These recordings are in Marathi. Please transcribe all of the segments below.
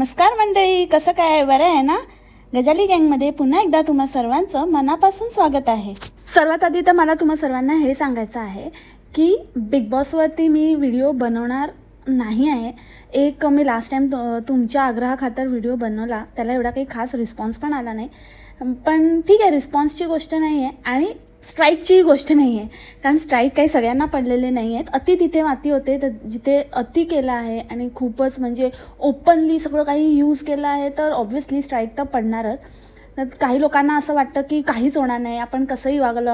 नमस्कार मंडळी, कसं काय, बरं आहे ना? गजाली गँगमध्ये पुन्हा एकदा तुम्हा सर्वांचं मनापासून स्वागत आहे. सर्वात आधी तर मला तुम्हा सर्वांना हे सांगायचं आहे की बिग बॉसवरती मी व्हिडिओ बनवणार नाही आहे. मी लास्ट टाईम तुमच्या आग्रहाखातर व्हिडिओ बनवला, त्याला एवढा काही खास रिस्पॉन्स पण आला नाही. पण ठीक आहे, रिस्पॉन्सची गोष्ट नाही आहे आणि स्ट्राईकची गोष्ट नाही आहे, कारण स्ट्राईक काही सगळ्यांना पडलेले नाही आहेत. अति तिथे माती होते, तर जिथे अति केलं आहे आणि खूपच म्हणजे ओपनली सगळं काही यूज केलं आहे तर ऑब्व्हियसली स्ट्राईक तर पडणारच. तर काही लोकांना असं वाटतं की काहीच होणार नाही, आपण कसंही वागलं,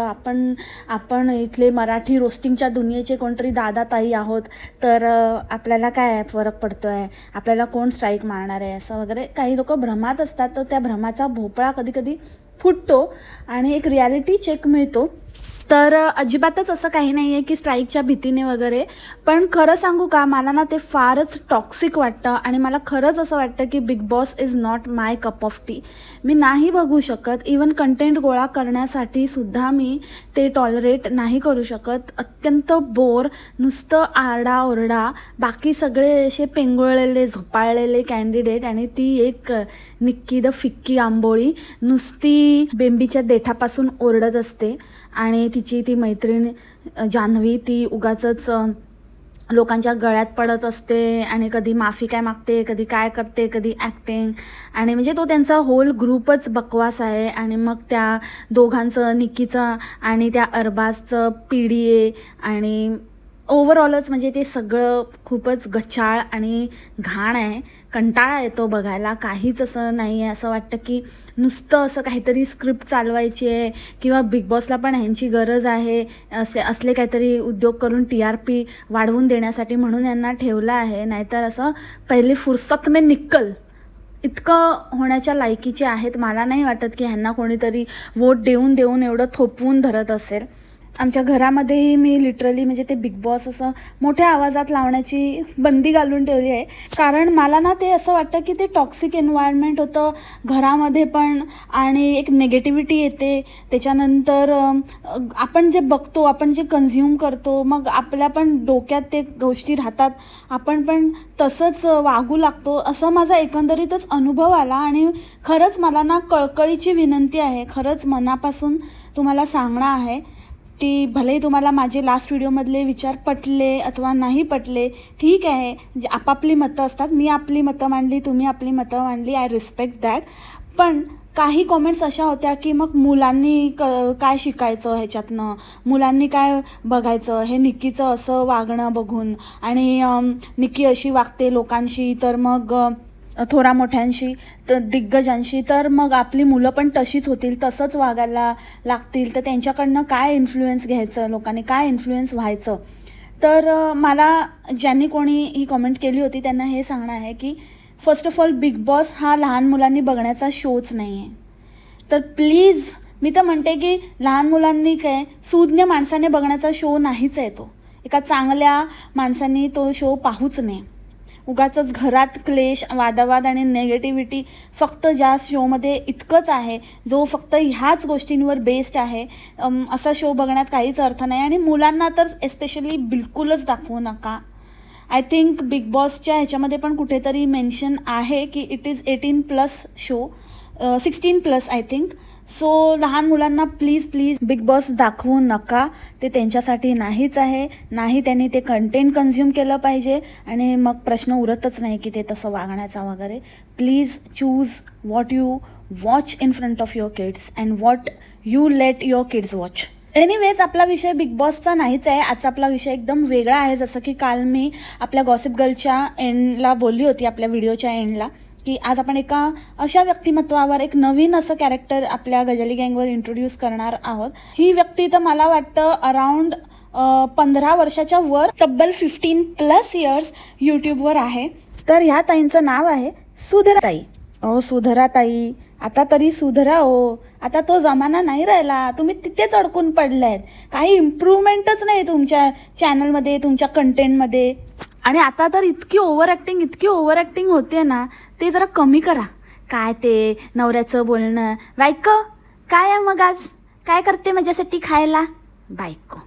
आपण इथले मराठी रोस्टिंगच्या दुनियेचे कोणतरी दादा ताई आहोत, तर आपल्याला काय फरक पडतो आहे, आपल्याला कोण स्ट्राईक मारणार आहे, असं वगैरे काही लोक भ्रमात असतात. तर त्या भ्रमाचा भोपळा कधी कधी फुटतो आणि एक रियालिटी चेक मिळतो. तर अजिबातच असं काही नाही आहे की स्ट्राईकच्या भीतीने वगैरे. पण खरं सांगू का, मला ना ते फारच टॉक्सिक वाटतं आणि मला खरंच असं वाटतं की Bigg Boss is not my cup of tea. मी नाही बघू शकत. इवन कंटेंट गोळा करण्यासाठी सुद्धा मी ते टॉलरेट नाही करू शकत. अत्यंत बोर, नुसतं आरडाओरडा, बाकी सगळे असे पेंगुळलेले झोपाळलेले कॅन्डिडेट आणि ती एक निक्की द फिक्की आंबोळी नुसती बेंबीच्या देठापासून ओरडत असते. आणि तिची ती मैत्रीण जान्हवी ती उगाचच लोकांच्या गळ्यात पडत असते आणि कधी माफी काय मागते, कधी काय करते, कधी ॲक्टिंग, आणि म्हणजे तो त्यांचा होल ग्रुपच बकवास आहे. आणि मग त्या दोघांचं, निक्कीचं आणि त्या अरबाजचं PDA आणि ओव्हरऑलच म्हणजे ते सगळं खूपच गचाळ आणि घाण आहे. कंटाळा येतो बघायला. काहीच असं नाही आहे. असं वाटतं की नुसतं असं काहीतरी स्क्रिप्ट चालवायची आहे किंवा बिग बॉसला पण ह्यांची गरज आहे, असले काहीतरी उद्योग करून TRP वाढवून देण्यासाठी म्हणून यांना ठेवलं आहे. नाहीतर असं पहिली फुर्सत में निकल इतकं होण्याच्या लायकीचे आहेत. मला नाही वाटत की ह्यांना कोणीतरी वोट देऊन एवढं थोपवून धरत असेल. आमच्या घरामध्येही मी लिटरली म्हणजे ते बिग बॉस असं मोठ्या आवाजात लावण्याची बंदी घालून ठेवली आहे, कारण मला ना ते असं वाटतं की ते टॉक्सिक एन्व्हायरमेंट होतं घरामध्ये पण, आणि एक नेगेटिव्हिटी येते. त्याच्यानंतर आपण जे बघतो, आपण जे कन्झ्युम करतो, मग आपल्या पण डोक्यात ते गोष्टी राहतात, आपण पण तसंच वागू लागतो, असं माझा एकंदरीतच अनुभव आला. आणि खरंच मला ना कळकळीची विनंती आहे, खरंच मनापासून तुम्हाला सांगणं आहे की भलेही तुम्हाला माझे लास्ट व्हिडिओमधले विचार पटले अथवा नाही पटले, ठीक आहे, आपापली मतं असतात. मी आपली मतं मांडली, तुम्ही आपली मतं मांडली, आय रिस्पेक्ट दॅट. पण काही कॉमेंट्स अशा होत्या की मग मुलांनी काय शिकायचं ह्याच्यातनं, मुलांनी काय बघायचं, हे निक्कीचं असं वागणं बघून, आणि निक्की अशी वागते लोकांशी, तर मग थोरा मोठ्यांशी, तर दिग्गजांशी, तर मग आपली मुलं पण तशीच होतील, तसंच वागायला लागतील, तर त्यांच्याकडनं काय इन्फ्लुएन्स घ्यायचं, लोकांनी काय इन्फ्लुएन्स व्हायचं. तर मला ज्यांनी कोणी ही कॉमेंट केली होती त्यांना हे सांगणं आहे की first of all big boss हा लहान मुलांनी बघण्याचा शोच नाही आहे. तर प्लीज मी तर म्हणते की लहान मुलांनी काय, सुज्ञ माणसाने बघण्याचा शो नाहीच आहे तो. एका चांगल्या माणसांनी तो शो पाहूच नये. उगाचच घरात क्लेश, वादावाद आणि नेगेटिव्हिटी फक्त ज्या शोमध्ये इतकंच आहे, जो फक्त ह्याच गोष्टींवर बेस्ड आहे, असा शो बघण्यात काहीच अर्थ नाही. आणि मुलांना तर एस्पेशली बिलकुलच दाखवू नका. आय थिंक बिग बॉसच्या ह्याच्यामध्ये पण कुठेतरी मेन्शन आहे की it is 18+ show, 16+ I think. So लहान मुलांना प्लीज बिग बॉस दाखवू नका. ते त्यांच्यासाठी नाहीच आहे. नाही त्यांनी ते कंटेंट कन्झ्युम केलं पाहिजे आणि मग प्रश्न उरतच नाही की ते तसं वागण्याचा वगैरे. Please choose what you watch in front of your kids and what you let your kids watch. Anyways, आपला विषय बिग बॉसचा नाहीच आहे. आजचा आपला विषय एकदम वेगळा आहे. जसं की काल मी आपल्या गॉसिप गर्लच्या एंडला बोलली होती, आपल्या व्हिडिओच्या एंडला, की आज आपण एका अशा व्यक्तिमत्वावर एक नवीन असं कॅरेक्टर आपल्या गजाली गँगवर इंट्रोड्यूस करणार आहोत. ही व्यक्ती तर मला वाटतं अराउंड 15 वर्षाच्या वर, तब्बल 15+ इयर्स यूट्यूबवर आहे. तर ह्या ताईंचं नाव आहे सुधराताई. सुधराताई, आता तरी सुधरा हो. आता तो जमाना नाही राहिला, तुम्ही तिथेच अडकून पडलायत. काही इम्प्रूव्हमेंटच नाही तुमच्या चॅनलमध्ये, तुमच्या कंटेंटमध्ये. आणि आता तर इतकी ओव्हर ॲक्टिंग होते ना, ते जरा कमी करा. काय ते नवऱ्याचं बोलणं, बायको काय आहे मग, आज काय करते माझ्यासाठी खायला, बायको.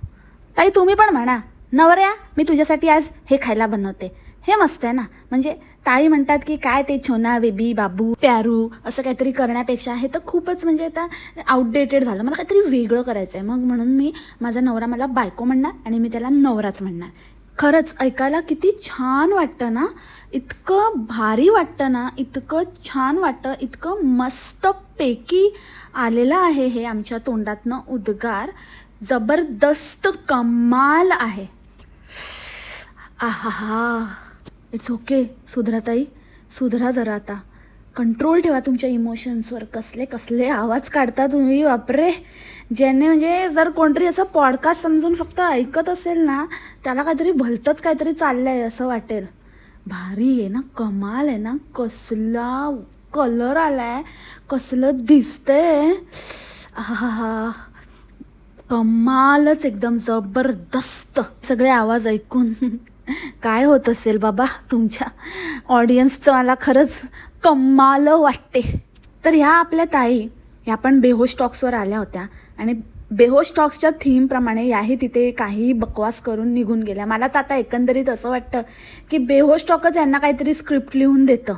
ताई तुम्ही पण म्हणा, नवऱ्या मी तुझ्यासाठी आज हे खायला बनवते, हे मस्त आहे ना. म्हणजे ताई म्हणतात की काय ते छोना बेबी बाबू प्यारू असं काहीतरी करण्यापेक्षा हे तर खूपच म्हणजे आता आउटडेटेड झालं, मला काहीतरी वेगळं करायचं आहे. मग म्हणून मी माझा नवरा मला बायको म्हणणार आणि मी त्याला नवराच म्हणणार. खरंच ऐकायला किती छान वाटतं ना, इतकं भारी वाटतं ना, इतकं छान वाटतं, इतकं मस्तपैकी आलेलं आहे हे आमच्या तोंडातनं उद्गार. जबरदस्त कमाल आहे. आहा, इट्स ओके. सुधराताई, सुधरा जरा आता. कंट्रोल ठेवा तुमच्या इमोशन्सवर. कसले कसले आवाज काढता तुम्ही, बापरे. ज्याने म्हणजे जर कोणतरी असं पॉडकास्ट समजून फक्त ऐकत असेल ना, त्याला काहीतरी भलतंच काहीतरी चाललंय असं वाटेल. भारी आहे ना, कमाल आहे ना, कसला कलर आलाय, कसलं दिसतंय. आहा, कमालच, एकदम जबरदस्त. सगळे आवाज ऐकून काय होत असेल बाबा तुमच्या ऑडियन्सचं, मला खरंच कमाल वाटते. तर ह्या आपल्या ताई ह्या पण बेहोश टॉक्सवर आल्या होत्या आणि बेहोश टॉक्सच्या थीमप्रमाणे याही तिथे काही बकवास करून निघून गेल्या. मला तर आता एकंदरीत असं वाटतं की बेहोश टॉकच यांना काहीतरी स्क्रिप्ट लिहून देतं.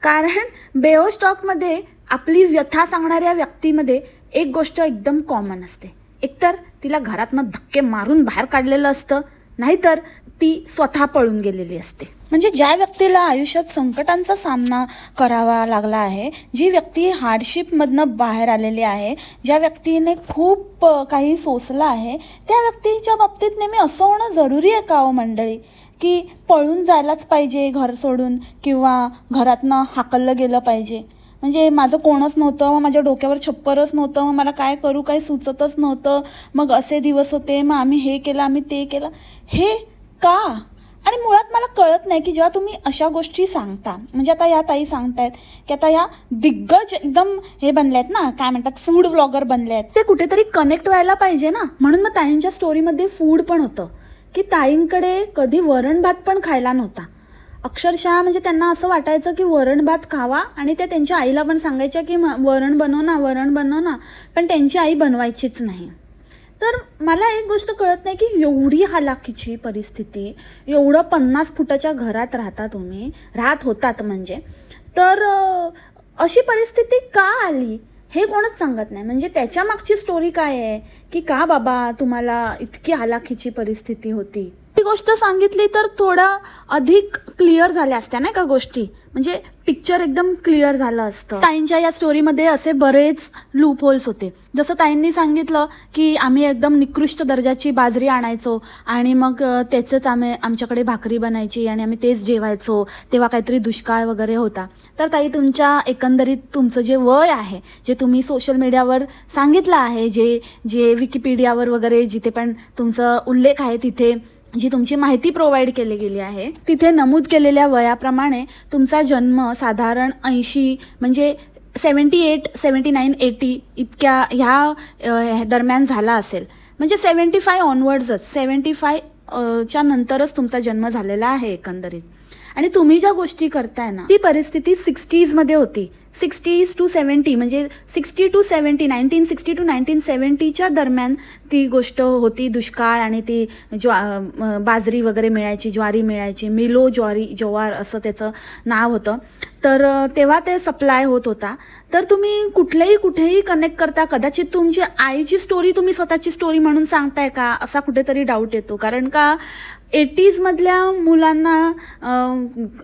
कारण बेहोश टॉकमध्ये आपली व्यथा सांगणाऱ्या व्यक्तीमध्ये एक गोष्ट एकदम कॉमन असते. एकतर तिला घरातनं धक्के मारून बाहेर काढलेलं असतं, नाहीतर ती स्वतः पळून गेलेली असते. म्हणजे ज्या व्यक्तीला आयुष्यात संकटांचा सामना करावा लागला आहे, जी व्यक्ती हार्डशिपमधनं बाहेर आलेली आहे, ज्या व्यक्तीने खूप काही सोसलं आहे, त्या व्यक्तीच्या बाबतीत नेहमी असं होणं जरुरी आहे का हो मंडळी, की पळून जायलाच पाहिजे घर सोडून किंवा घरातनं हाकललं गेलं पाहिजे. म्हणजे माझं कोणच नव्हतं, मग माझ्या डोक्यावर छप्परच नव्हतं, मग मला काय करू काही सुचतच नव्हतं, मग असे दिवस होते, मग आम्ही हे केलं आम्ही ते केलं. हे का? आणि मुळात मला कळत नाही की जेव्हा तुम्ही अशा गोष्टी सांगता, म्हणजे आता या ताई सांगतायत की आता या दिग्गज एकदम हे बनले आहेत ना, काय म्हणतात, फूड व्लॉगर बनले आहेत, ते कुठेतरी कनेक्ट व्हायला पाहिजे ना. म्हणून मग ताईंच्या स्टोरीमध्ये फूड पण होतं की ताईंकडे कधी वरण भात पण खायला नव्हता. अक्षरशः म्हणजे त्यांना असं वाटायचं की वरण भात खावा, आणि त्या त्यांच्या आईला पण सांगायच्या की वरण बनव ना, वरण बनव ना, पण त्यांची आई बनवायचीच नाही. तर मला एक गोष्ट कळत नाही की एवढी हालाखीची परिस्थिती, एवढं 50 फुटाच्या घरात राहत होतात म्हणजे, तर अशी परिस्थिती का आली हे कोणच सांगत नाही. म्हणजे त्याच्या मागची स्टोरी काय आहे की का बाबा तुम्हाला इतकी हालाखीची परिस्थिती होती. ती गोष्ट सांगितली तर थोडा अधिक क्लिअर झाल्या असत्या नाही का गोष्टी, म्हणजे पिक्चर एकदम क्लिअर झालं असतं. ताईंच्या या स्टोरीमध्ये असे बरेच लूप होल्स होते. जसं ताईंनी सांगितलं की आम्ही एकदम निकृष्ट दर्जाची बाजरी आणायचो आणि मग त्याचंच आमच्याकडे भाकरी बनायची आणि आम्ही तेच जेवायचो, तेव्हा काहीतरी दुष्काळ वगैरे होता. तर ताई, तुमच्या एकंदरीत तुमचं जे वय आहे, जे तुम्ही सोशल मीडियावर सांगितलं आहे, जे विकिपीडियावर वगैरे जिथे पण तुमचा उल्लेख आहे, तिथे जी तुमची माहिती प्रोव्हाइड केली गेली आहे, तिथे नमूद केलेल्या वयाप्रमाणे तुमचा जन्म साधारण 80 म्हणजे 78, 79, 80 इतक्या ह्या दरम्यान झाला असेल. म्हणजे 75 ऑनवर्ड्सच, 75 च्या नंतरच तुमचा जन्म झालेला आहे एकंदरीत. आणि तुम्ही ज्या गोष्टी करताय ना, ती परिस्थिती 60s मध्ये होती. 60s to 70 म्हणजे 60 to 70, 1960 to 1970च्या दरम्यान ती गोष्ट होती. दुष्काळ आणि ती बाजरी वगैरे मिळायची, ज्वारी मिळायची, मिलो ज्वार असं त्याचं नाव होतं. तर तेव्हा ते सप्लाय होत होता. तर तुम्ही कुठेही कनेक्ट करता. कदाचित तुमची आईची स्टोरी तुम्ही स्वतःची स्टोरी म्हणून सांगताय का, असा कुठेतरी डाऊट येतो. कारण का 80s मधल्या मुलांना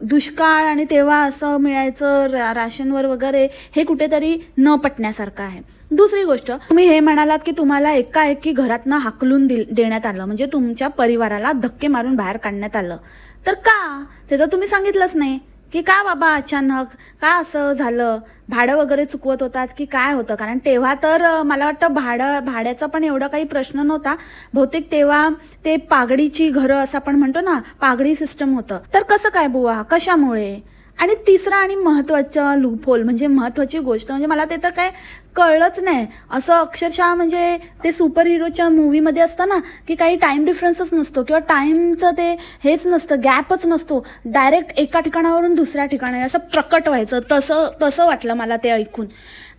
दुष्काळ आणि तेव्हा असं मिळायचं राशनवर वगैरे, हे कुठेतरी न पटण्यासारखं आहे. दुसरी गोष्ट, तुम्ही हे म्हणालात की तुम्हाला एकाएकी घरातनं हाकलून देण्यात आलं, म्हणजे तुमच्या परिवाराला धक्के मारून बाहेर काढण्यात आलं. तर का, ते तर तुम्ही सांगितलंच नाही की का बाबा अचानक का असं झालं, भाडं वगैरे चुकवत होतात की काय होतं. कारण तेव्हा तर मला वाटतं भाड्याचा पण एवढा काही प्रश्न नव्हता बहुतेक. तेव्हा ते पागडीची घरं असं आपण म्हणतो ना, पागडी सिस्टम होतं. तर कसं काय बुवा, कशामुळे. आणि तिसरा आणि महत्त्वाचा लूपहोल म्हणजे महत्त्वाची गोष्ट म्हणजे मला ते तर काय कळलंच नाही. असं अक्षरशः म्हणजे ते सुपर हिरोच्या मूवीमध्ये असतं ना की काही टाईम डिफरन्सच नसतो किंवा टाईमचं ते हेच नसतं, गॅपच नसतो, डायरेक्ट एका ठिकाणावरून दुसऱ्या ठिकाणी असं प्रकट व्हायचं. तसं वाटलं मला ते ऐकून.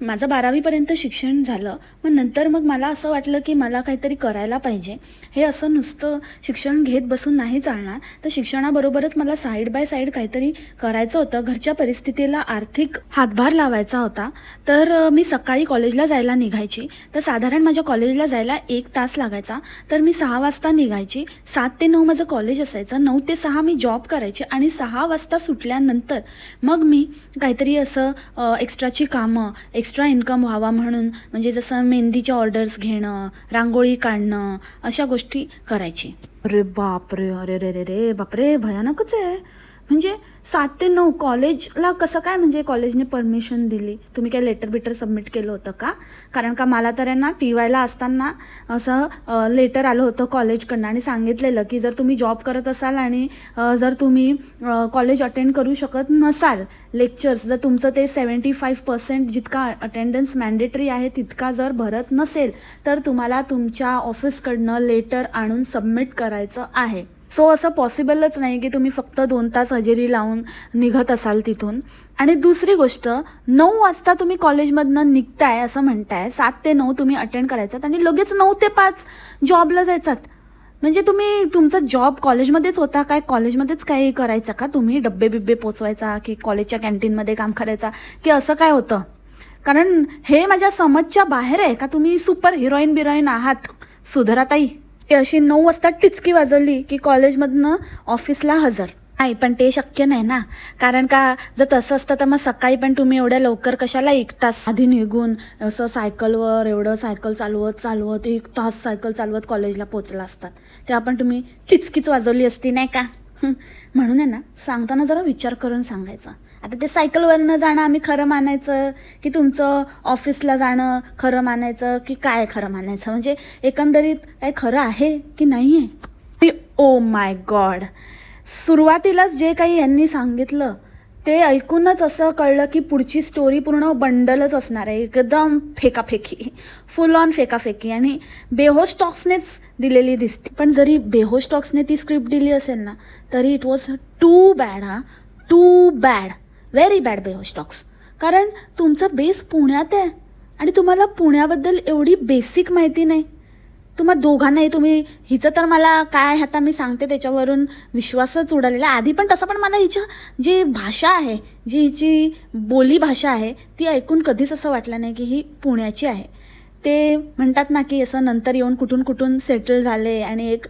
माझं 12वीपर्यंत शिक्षण झालं. नंतर मला असं वाटलं की मला काहीतरी करायला पाहिजे. हे असं नुसतं शिक्षण घेत बसून नाही चालणार, तर शिक्षणाबरोबरच मला साईड बाय साईड काहीतरी करायचं होतं. घरच्या परिस्थितीला आर्थिक हातभार लावायचा होता. तर मी सकाळी कॉलेजला जायला निघायची. तर साधारण माझ्या कॉलेजला जायला 1 तास लागायचा. तर मी 6 वाजता निघायची. 7 ते 9 माझं कॉलेज असायचं. 9 ते 6 मी जॉब करायची आणि 6 वाजता सुटल्यानंतर मग मी काहीतरी असं एक्स्ट्राची कामं, एक्स्ट्रा इन्कम व्हावा म्हणून, म्हणजे जसं मेहंदीच्या ऑर्डर्स घेणं, रांगोळी काढणं, अशा गोष्टी करायची. अरे बापरे, अरे रे रे रे बापरे, भयानकच आहे. म्हणजे 7 ते 9 कॉलेजला कसं काय, म्हणजे कॉलेजने परमिशन दिली? तुम्ही काय लेटर बिटर सबमिट केलं होतं का? कारण का मला तर आहे ना TYला असताना असं लेटर आलं होतं कॉलेजकडनं आणि सांगितलेलं की जर तुम्ही जॉब करत असाल आणि जर तुम्ही कॉलेज अटेंड करू शकत नसाल, लेक्चर्स जर तुमचं ते 75% जितका अटेंडन्स मॅन्डेटरी आहे तितका जर भरत नसेल, तर तुम्हाला तुमच्या ऑफिसकडनं लेटर आणून सबमिट करायचं आहे. सो असं पॉसिबलच नाही की तुम्ही फक्त 2 तास हजेरी लावून निघत असाल तिथून. आणि दुसरी गोष्ट, 9 वाजता तुम्ही कॉलेजमधनं निघताय असं म्हणताय, 7 ते 9 तुम्ही अटेंड करायचात आणि लगेच 9 ते 5 जॉबला जायचात. म्हणजे तुम्ही तुमचा जॉब कॉलेजमध्येच होता काय? कॉलेजमध्येच काही करायचं का तुम्ही? डब्बे बिब्बे पोचवायचा की कॉलेजच्या कॅन्टीनमध्ये काम करायचा की असं काय होतं? कारण हे माझ्या समजच्या बाहेर आहे. का तुम्ही सुपर हिरोईन बिरोईन आहात? सुधरा ताई. अशी 9 वाजता टिचकी वाजवली की कॉलेजमधनं ऑफिसला हजर. नाही, पण ते शक्य नाही ना. कारण का जर तसं असतं तर मग सकाळी पण तुम्ही एवढ्या लवकर कशाला 1 तास आधी निघून असं सायकलवर एवढं सायकल चालवत 1 तास सायकल चालवत कॉलेजला पोचला असतात. तेव्हा पण तुम्ही टिचकीच वाजवली असती नाही का? म्हणून आहे ना, सांगताना जरा विचार करून सांगायचं. आता ते सायकलवरनं जाणं आम्ही खरं मानायचं की तुमचं ऑफिसला जाणं खरं मानायचं की काय खरं मानायचं? म्हणजे एकंदरीत काय खरं आहे की नाही आहे? ओ माय गॉड, सुरुवातीलाच जे काही यांनी सांगितलं ते ऐकूनच असं कळलं की पुढची स्टोरी पूर्ण बंडलच असणार आहे. एकदम फेकाफेकी, फुल ऑन फेकाफेकी आणि बेहोश टॉक्सनेच दिलेली दिसते. पण जरी बेहोश टॉक्सने ती स्क्रिप्ट दिली असेल ना, तरी it was too bad. Too bad, very bad बेहोश टॉक्स. कारण तुमचा बेस पुण्यात आहे आणि तुम्हाला पुण्याबद्दल एवढी बेसिक माहिती नाही. तुम्हा दोघांनाही, तुम्ही हिचं तर मला काय आता मी सांगते त्याच्यावरून विश्वासच उडालेला आधी, पण तसं पण मला हिच्या जी भाषा आहे, जी हिची बोली भाषा आहे, ती ऐकून कधीच असं वाटलं नाही की ही पुण्याची आहे. ते म्हणतात ना की असं नंतर येऊन कुठून सेटल झाले आणि एक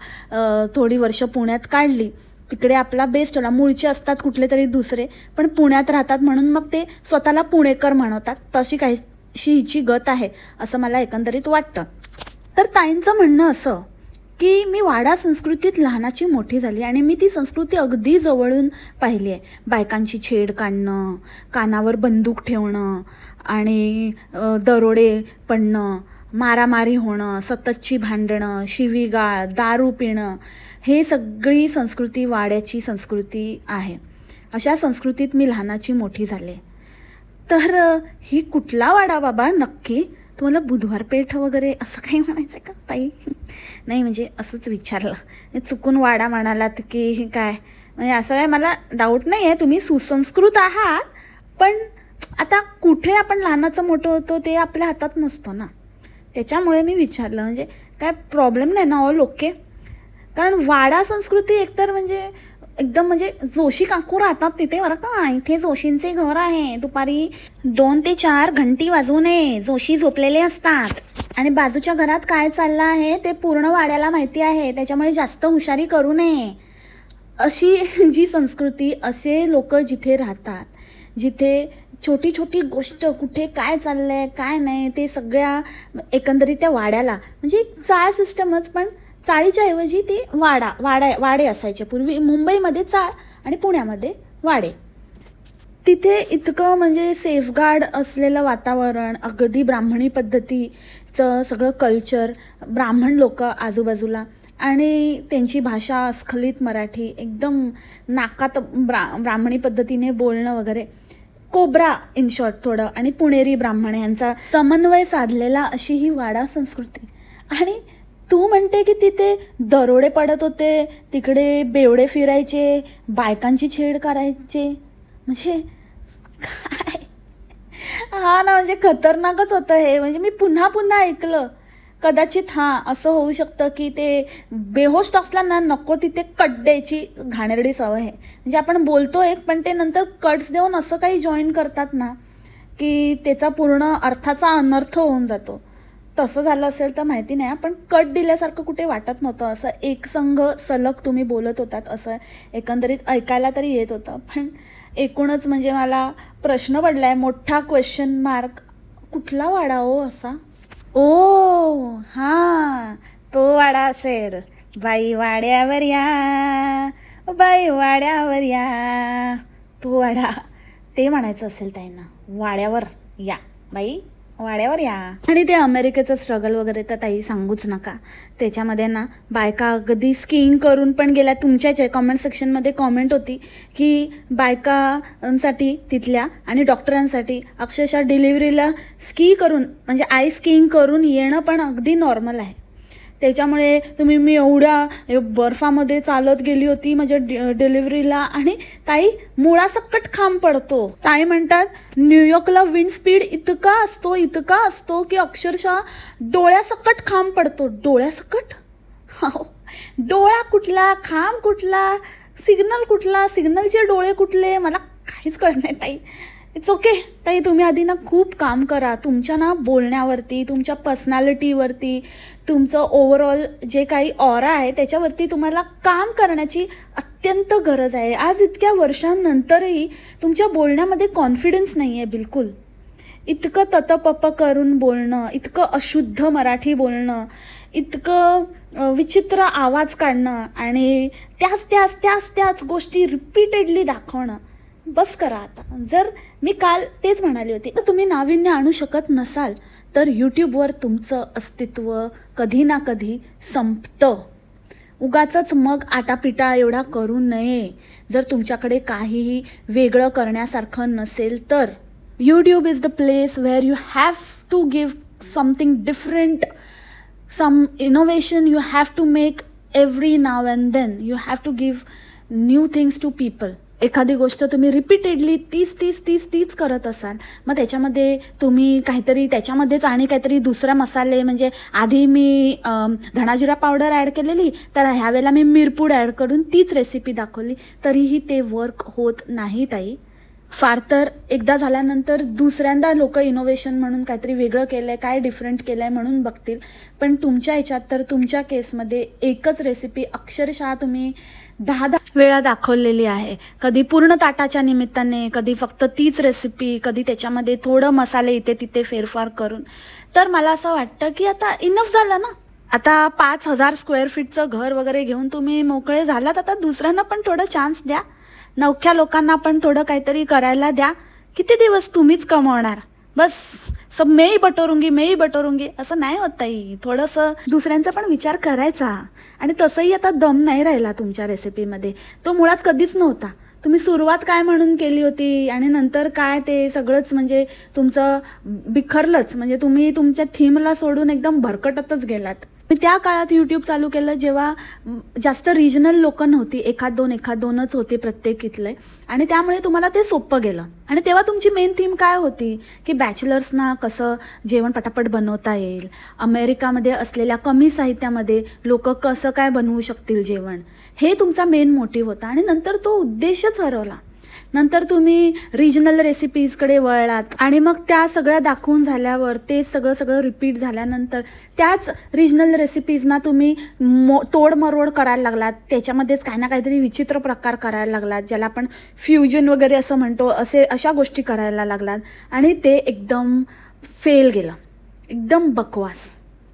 थोडी वर्ष पुण्यात काढली, तिकडे आपला बेस ठेवला. मूळचे असतात कुठले तरी दुसरे, पण पुण्यात राहतात म्हणून मग ते स्वतःला पुणेकर म्हणवतात. तशी काहीशी हिची गत आहे असं मला एकंदरीत वाटतं. तर ताईंचं म्हणणं असं की मी वाडा संस्कृतीत लहानाची मोठी झाली आणि मी ती संस्कृती अगदी जवळून पाहिली आहे. बायकांची छेड काढणं, कानावर बंदूक ठेवणं आणि दरोडे पडणं, मारामारी होणं, सततची भांडणं, शिवीगाळ, दारू पिणं, हे सगळी संस्कृती वाड्याची संस्कृती आहे. अशा संस्कृतीत मी लहानाची मोठी झाले. तर ही कुठला वाडा बाबा नक्की? तुम्हाला बुधवार पेठ वगैरे असं काही म्हणायचं का ताई? नाही, म्हणजे असंच विचारलं. चुकून वाडा म्हणालात की काय? म्हणजे असं काय, मला डाऊट नाही आहे, तुम्ही सुसंस्कृत आहात. पण आता कुठे आपण लहानाचं मोठं होतो ते आपल्या हातात नसतो ना. त्याच्यामुळे मी विचारलं. म्हणजे काय प्रॉब्लेम नाही ना ऑल ओके? कारण वाडा संस्कृती एकतर म्हणजे एकदम म्हणजे जोशी काकू राहतात तिथे बरं का. इथे जोशींचे घर आहे. दुपारी 2 ते 4 घंटी वाजवू नये, जोशी झोपलेले असतात आणि बाजूच्या घरात काय चाललं आहे ते पूर्ण वाड्याला माहिती आहे, त्याच्यामुळे जास्त हुशारी करू नये. अशी जी संस्कृती, असे लोक जिथे राहतात, जिथे छोटी छोटी गोष्ट कुठे काय चाललंय काय नाही ते सगळ्या एकंदरीत त्या वाड्याला, म्हणजे चाळ सिस्टमच, पण चाळीच्या ऐवजी ती वाडे असायचे पूर्वी. मुंबईमध्ये चाळ आणि पुण्यामध्ये वाडे. तिथे इतकं म्हणजे सेफगार्ड असलेलं वातावरण, अगदी ब्राह्मणी पद्धतीचं सगळं कल्चर, ब्राह्मण लोक आजूबाजूला आणि त्यांची भाषा स्खलित मराठी, एकदम नाकात ब्राह्मणी पद्धतीने बोलणं वगैरे, कोब्रा इन शॉर्ट थोडं आणि पुणेरी ब्राह्मण यांचा समन्वय साधलेला अशी ही वाडा संस्कृती. आणि तू म्हणते की तिथे दरोडे पडत होते, तिकडे बेवडे फिरायचे, बायकांची छेड करायचे, म्हणजे काय? हा ना, म्हणजे खतरनाकच होतं हे. म्हणजे मी पुन्हा पुन्हा ऐकलं. कदाचित हां असं होऊ शकतं की ते बेहोश टॉक्सला ना नको तिथे कट द्यायची घाणेरडी सवय आहे. म्हणजे आपण बोलतो एक, पण ते नंतर कट्स देऊन असं काही जॉईन करतात ना की त्याचा पूर्ण अर्थाचा अनर्थ होऊन जातो. तसं झालं असेल तर माहिती नाही, पण कट दिल्यासारखं कुठे वाटत नव्हतं. असं एक संघ सलग तुम्ही बोलत होतात असं एकंदरीत ऐकायला तरी येत होतं. पण एकूणच म्हणजे मला प्रश्न पडला आहे, मोठा क्वेश्चन मार्क. कुठला वाडा हो असा? ओ हां, तो वाडा असेल. बाई वाड्यावर या, बाई वाड्यावर या, तो वाडा. ते म्हणायचं असेल ताईंना, वाड्यावर या बाई, वाड्यावर या. आणि ते अमेरिकेचं स्ट्रगल वगैरे तर ताई सांगूच नका. त्याच्यामध्ये ना बायका अगदी स्कीइंग करून पण गेल्या. तुमच्याच कॉमेंट सेक्शनमध्ये कॉमेंट होती की बायकांसाठी तिथल्या आणि डॉक्टरांसाठी अक्षरशः डिलिव्हरीला स्की करून म्हणजे आय स्कीइंग करून येणं पण अगदी नॉर्मल आहे. त्याच्यामुळे मी एवढ्या बर्फामध्ये चालत गेली होती माझ्या डिलिव्हरीला आणि ताई मुळासकट खांब पडतो. ताई म्हणतात न्यूयॉर्कला विंड स्पीड इतका असतो की अक्षरशः डोळ्यासकट खांब पडतो. डोळ्यासकट? डोळा कुठला, खांब कुठला, सिग्नल कुठला, सिग्नलचे डोळे कुठले, मला काहीच कळत नाही ताई. इट्स ओके ताई, तुम्ही आधी ना खूप काम करा तुमच्या ना बोलण्यावरती, तुमच्या पर्सनॅलिटीवरती, तुमचं ओव्हरऑल जे काही ऑरा आहे त्याच्यावरती तुम्हाला काम करण्याची अत्यंत गरज आहे. आज इतक्या वर्षांनंतरही तुमच्या बोलण्यामध्ये कॉन्फिडन्स नाही आहे बिलकुल. इतकं ततपप करून बोलणं, इतकं अशुद्ध मराठी बोलणं, इतकं विचित्र आवाज काढणं आणि त्याच गोष्टी रिपीटेडली दाखवणं, बस करा आता. जर मी काल तेच म्हणाली होती, तुम्ही नाविन्य आणू शकत नसाल तर यूट्यूबवर तुमचं अस्तित्व कधी ना कधी संपतं. उगाचच मग आटापिटा एवढा करू नये. जर तुमच्याकडे काहीही वेगळं करण्यासारखं नसेल तर YouTube is the place where you have to give something different, some innovation you have to make every now and then. You have to give new things to people. एखादी गोष्ट तुम्ही रिपीटेडली तीच करत असाल, मग त्याच्यामध्ये तुम्ही काहीतरी त्याच्यामध्येच आणि काहीतरी दुसरा मसाले, म्हणजे आधी मी धणाजिरा पावडर ॲड केलेली, तर ह्यावेळेला मी मिरपूड ॲड करून तीच रेसिपी दाखवली, तरीही ते वर्क होत नाही ताई. फार तर एकदा झाल्यानंतर दुसऱ्यांदा लोक इनोव्हेशन म्हणून काहीतरी वेगळं केलं आहे, काय डिफरंट केलं आहे म्हणून बघतील. पण तुमच्या ह्याच्यात तर तुमच्या केसमध्ये एकच रेसिपी अक्षरशः तुम्ही 10 वेळा दाखवलेली आहे. कधी पूर्ण ताटाच्या निमित्ताने, कधी फक्त तीच रेसिपी, कधी त्याच्यामध्ये थोडं मसाले इथे तिथे फेरफार करून. तर मला असं वाटतं की आता इनफ झालं ना. आता 5,000 स्क्वेअर फीटचं घर वगैरे घेऊन तुम्ही मोकळे झालात. आता दुसऱ्यांना पण थोडं चान्स द्या. नवख्या लोकांना पण थोडं काहीतरी करायला द्या. किती दिवस तुम्हीच कमवणार? बस सब मेही बटोरूंगी असं नाही होत ताई. थोडंसं दुसऱ्यांचा पण विचार करायचा. आणि तसंही आता दम नाही राहिला तुमच्या रेसिपीमध्ये, तो मुळात कधीच नव्हता. तुम्ही सुरुवात काय म्हणून केली होती आणि नंतर काय ते सगळंच म्हणजे तुमचं बिखरलंच. म्हणजे तुम्ही तुमच्या थीमला सोडून एकदम भरकटतच गेलात. मी त्या काळात यूट्यूब चालू केलं जेव्हा जास्त रिजनल लोक नव्हती, एखाद दोनच होते प्रत्येक इथले, आणि त्यामुळे तुम्हाला ते सोपं गेलं. आणि तेव्हा तुमची मेन थीम काय होती की बॅचलर्सना कसं जेवण पटापट बनवता येईल, अमेरिकामध्ये असलेल्या कमी साहित्यामध्ये लोक कसं काय बनवू शकतील जेवण, हे तुमचा मेन मोटिव्ह होता. आणि नंतर तो उद्देशच हरवला. नंतर तुम्ही रिजनल रेसिपीजकडे वळलात आणि मग त्या सगळ्या दाखवून झाल्यावर ते सगळं रिपीट झाल्यानंतर त्याच रिजनल रेसिपीजना तुम्ही तोडमरोड करायला लागलात. त्याच्यामध्येच काही ना काहीतरी विचित्र प्रकार करायला लागलात, ज्याला आपण फ्युजन वगैरे असं म्हणतो, अशा गोष्टी करायला लागलात. आणि ते एकदम फेल गेलं, एकदम बकवास.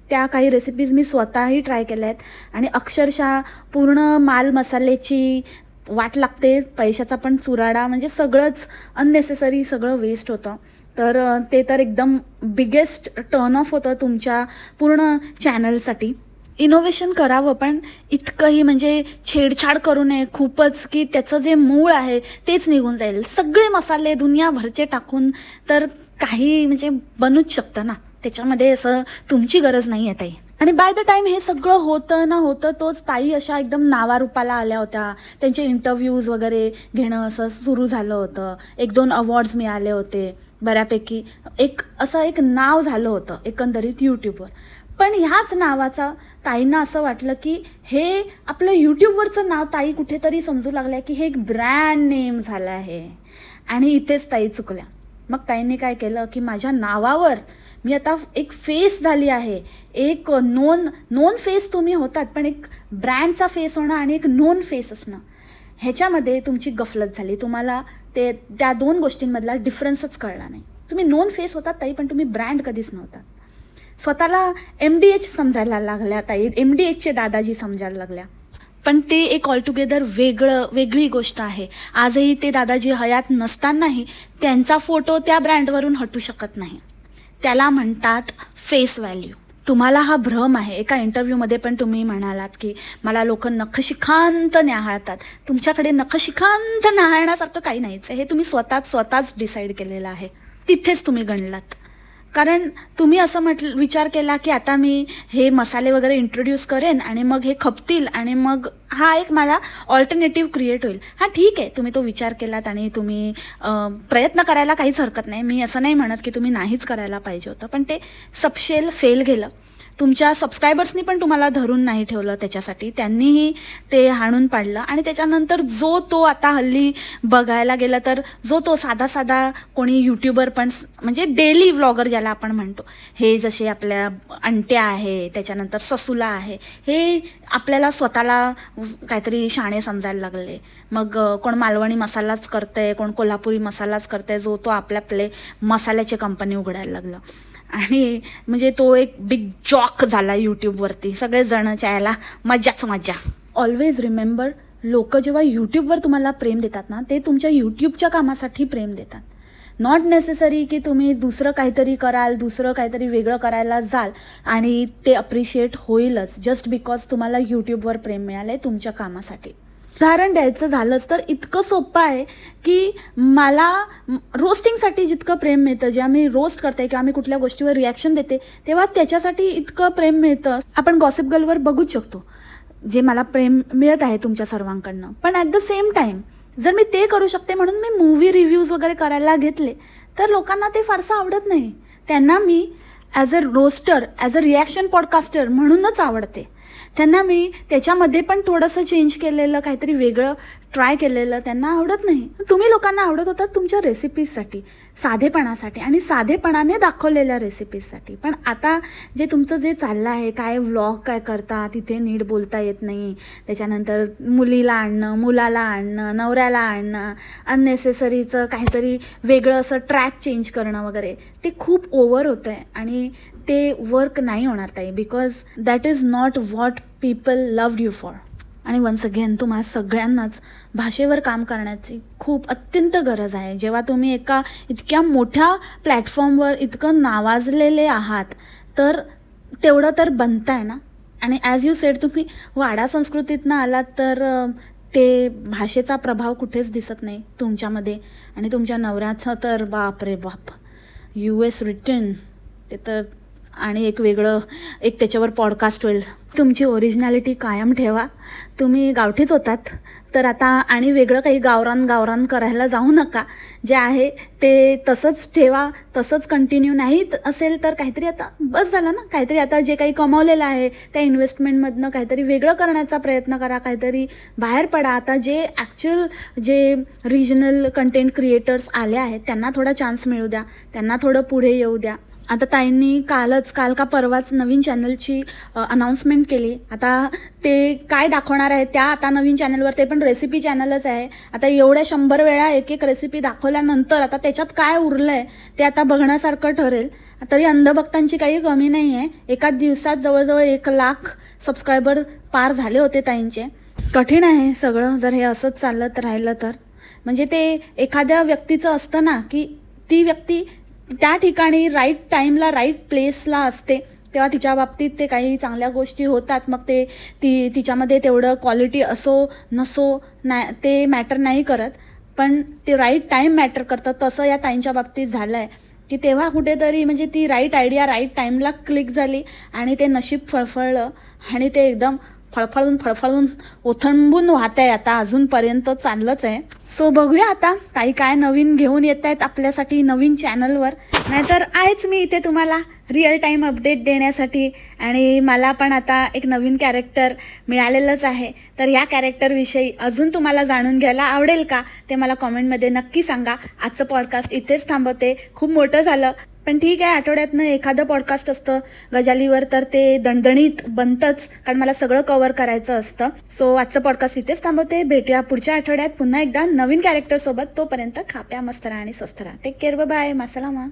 त्या काही रेसिपीज मी स्वतःही ट्राय केल्या आहेत आणि अक्षरशः पूर्ण माल मसाल्याची वाट लागते, पैशाचा पण चुराडा, म्हणजे सगळंच अननेसेसरी, सगळं वेस्ट होतं. तर ते तर एकदम बिगेस्ट टर्न ऑफ होतं तुमच्या पूर्ण चॅनलसाठी. इनोव्हेशन करावं, पण इतकंही म्हणजे छेडछाड करू नये खूपच, की त्याचं जे मूळ आहे तेच निघून जाईल. सगळे मसाले दुनियाभरचे टाकून तर काही म्हणजे बनूच शकतं ना, त्याच्यामध्ये असं तुमची गरज नाही आहे ताई. आणि बाय द टाईम हे सगळं होतं ना होतं, तोच ताई अशा एकदम नावारूपाला आल्या होत्या. त्यांचे इंटरव्ह्यूज वगैरे घेणं असं सुरू झालं होतं. 1-2 अवॉर्ड्स मिळाले होते बऱ्यापैकी. असं एक नाव झालं होतं एकंदरीत यूट्यूबवर. पण ह्याच नावाचा ताईंना असं वाटलं की हे आपलं यूट्यूबवरचं नाव ताई कुठेतरी समजू लागल्या की हे एक ब्रँड नेम झालं आहे. आणि इथेच ताई चुकल्या. मग ताईंनी काय केलं की माझ्या नावावर मी आता एक फेस झाली आहे. एक नोन फेस तुम्ही होतात, पण एक ब्रँडचा फेस होणं आणि एक नोन फेस असणं, ह्याच्यामध्ये तुमची गफलत झाली. तुम्हाला त्या 2 गोष्टींमधला डिफरन्सच कळला नाही. तुम्ही नोन फेस होतात ताई, पण तुम्ही ब्रँड कधीच नव्हतात. स्वतःला MDH समजायला लागल्या ताई, MDHचे दादाजी समजायला लागल्या. पण ते एक ऑलटुगेदर वेगळी गोष्ट आहे. आजही ते दादाजी हयात नसतानाही त्यांचा फोटो त्या ब्रँडवरून हटू शकत नाही. त्याला म्हणतात फेस व्हॅल्यू. तुम्हाला हा भ्रम आहे. एका इंटरव्ह्यूमध्ये पण तुम्ही म्हणालात की मला लोक नखशिखांत न्याहाळतात. तुमच्याकडे नखशिखांत न्याहाळण्यासारखं काही नाहीच आहे. हे तुम्ही स्वतःच डिसाईड केलेलं आहे. तिथेच तुम्ही गणलात. कारण तुम्ही असं विचार केला की आता मी हे मसाले वगैरे इंट्रोड्यूस करेन आणि मग हे खपतील आणि मग हा एक मला ऑल्टरनेटिव्ह क्रिएट होईल. हां, ठीक आहे, तुम्ही तो विचार केलात आणि तुम्ही प्रयत्न करायला काहीच हरकत नाही. मी असं नाही म्हणत की तुम्ही नाहीच करायला पाहिजे होतं, पण ते सबशेल फेल गेलं. तुमच्या सबस्क्रायबर्सनी पण तुम्हाला धरून नाही ठेवलं त्याच्यासाठी. त्यांनीही ते हाणून पाडलं. आणि त्याच्यानंतर तो आता हल्ली बघायला गेलं तर तो साधा कोणी यूट्यूबर पण म्हणजे डेली व्लॉगर ज्याला आपण म्हणतो, हे जसे आपल्या अंट्या आहे, त्याच्यानंतर ससुला आहे, हे आपल्याला स्वतःला काहीतरी शाणे समजायला लागले. मग कोण मालवणी मसालाच करतंय, कोण कोल्हापुरी मसालाच करतंय, तो आपले मसाल्याची कंपनी उघडायला लागलं. आणि म्हणजे तो एक बिग जॉक झाला यूट्यूबवरती. सगळेजण यायला मज्जा. ऑलवेज रिमेंबर, लोक जेव्हा यूट्यूबवर तुम्हाला प्रेम देतात ना, ते तुमच्या यूट्यूबच्या कामासाठी प्रेम देतात. नॉट नेसेसरी की तुम्ही दुसरं काहीतरी कराल, दुसरं काहीतरी वेगळं करायला जाल आणि ते अप्रिशिएट होईलच जस्ट बिकॉज तुम्हाला यूट्यूबवर प्रेम मिळालं आहे तुमच्या कामासाठी. उदाहरण द्यायचं झालंच तर इतकं सोपं आहे की मला रोस्टिंगसाठी जितकं प्रेम मिळतं, जेव्हा मी रोस्ट करते किंवा मी कुठल्या गोष्टीवर रिॲक्शन देते तेव्हा त्याच्यासाठी इतकं प्रेम मिळतं. आपण गॉसिप गर्लवर बघूच शकतो जे मला प्रेम मिळत आहे तुमच्या सर्वांकडनं. पण ॲट द सेम टाईम जर मी ते करू शकते म्हणून मी मूव्ही रिव्ह्यूज वगैरे करायला घेतले तर लोकांना ते फारसं आवडत नाही. त्यांना मी as a roaster, as a reaction podcaster म्हणूनच आवडते. त्यांना मी त्याच्यामध्ये पण थोडंसं चेंज केलेलं, काहीतरी वेगळं ट्राय केलेलं त्यांना आवडत नाही. तुम्ही लोकांना आवडत होतात तुमच्या रेसिपीजसाठी, साधेपणासाठी आणि साधेपणाने दाखवलेल्या रेसिपीजसाठी. पण आता तुमचं जे चाललं आहे, काय व्लॉग काय करता, तिथे नीट बोलता येत नाही, त्याच्यानंतर मुलीला आणणं, मुलाला आणणं, नवऱ्याला आणणं, अननेसेसरीचं काहीतरी वेगळं असं ट्रॅक चेंज करणं वगैरे, ते खूप ओव्हर होतं आहे आणि ते वर्क नाही होणार ताई. Because that is not what people loved you for. आणि वन्स अगेन तुम्हाला सगळ्यांनाच भाषेवर काम करण्याची खूप अत्यंत गरज आहे. जेव्हा तुम्ही एका इतक्या मोठ्या प्लॅटफॉर्मवर इतकं नावाजलेले आहात तर तेवढं तर बनताय ना. आणि ॲज यू सेड, तुम्ही वाडा संस्कृतीतनं आलात तर ते भाषेचा प्रभाव कुठेच दिसत नाही तुमच्यामध्ये. आणि तुमच्या नवऱ्याचं तर बाप रे बाप, US रिटन, ते तर आणि एक त्याच्यावर पॉडकास्ट होईल. तुमची ओरिजिनॅलिटी कायम ठेवा. तुम्ही गावठीच होतात तर आता आणि वेगळं काही गावरान करायला जाऊ नका. जे आहे ते तसंच ठेवा, तसंच कंटिन्यू. नाही असेल तर काहीतरी आता बस झालं ना, काहीतरी आता जे काही कमावलेलं आहे त्या इन्व्हेस्टमेंटमधनं काहीतरी वेगळं करण्याचा प्रयत्न करा, काहीतरी बाहेर पडा. आता जे रिजनल कंटेंट क्रिएटर्स आले आहेत त्यांना थोडा चान्स मिळू द्या, त्यांना थोडं पुढे येऊ द्या. आता ताईंनी काल का परवाच नवीन चॅनलची अनाऊन्समेंट केली. आता ते काय दाखवणार आहे त्या आता नवीन चॅनलवर, ते पण रेसिपी चॅनलच आहे. आता एवढ्या 100 वेळा एक रेसिपी दाखवल्यानंतर आता त्याच्यात काय उरलं आहे ते आता बघण्यासारखं ठरेल. तरी अंधभक्तांची काही कमी नाही आहे. एकाच दिवसात जवळजवळ 1 लाख सबस्क्रायबर पार झाले होते ताईंचे. कठीण आहे सगळं जर हे असंच चालत राहिलं तर. म्हणजे ते एखाद्या व्यक्तीचं असतं ना की ती व्यक्ती त्या ठिकाणी राईट टाईमला राईट प्लेसला असते तेव्हा तिच्या बाबतीत ते काही चांगल्या गोष्टी होतात. मग ते तिच्यामध्ये तेवढं क्वालिटी असो नसो ते मॅटर नाही करत, पण ते राईट टाईम मॅटर करतं. तसं या ताईंच्या बाबतीत झालं आहे की तेव्हा कुठेतरी म्हणजे ती राईट आयडिया राईट टाईमला क्लिक झाली आणि ते नशीब फळफळलं आणि ते एकदम फळफळून ओथंबून वाहत आहे. आता अजूनपर्यंत चाललंच आहे. सो बघूया आता ताई काय नवीन घेऊन येत आहेत आपल्यासाठी नवीन चॅनलवर. नाहीतर आहेच मी इथे तुम्हाला रिअल टाईम अपडेट देण्यासाठी. आणि मला पण आता एक नवीन कॅरेक्टर मिळालेलंच आहे, तर ह्या कॅरेक्टरविषयी अजून तुम्हाला जाणून घ्यायला आवडेल का ते मला कॉमेंटमध्ये नक्की सांगा. आजचं पॉडकास्ट इथेच थांबवते. खूप मोठं झालं, पण ठीक आहे, आठवड्यातनं एखादं पॉडकास्ट असतं गजालीवर, तर ते दणदणीत बनतंच, कारण मला सगळं कव्हर करायचं असतं. सो आजचं पॉडकास्ट इथेच थांबवते. भेटूया पुढच्या आठवड्यात पुन्हा एकदा नवीन कॅरेक्टरसोबत. तोपर्यंत खाप्या मस्त राहा आणि स्वस्थ राहा. Take care, bye, मासलामा.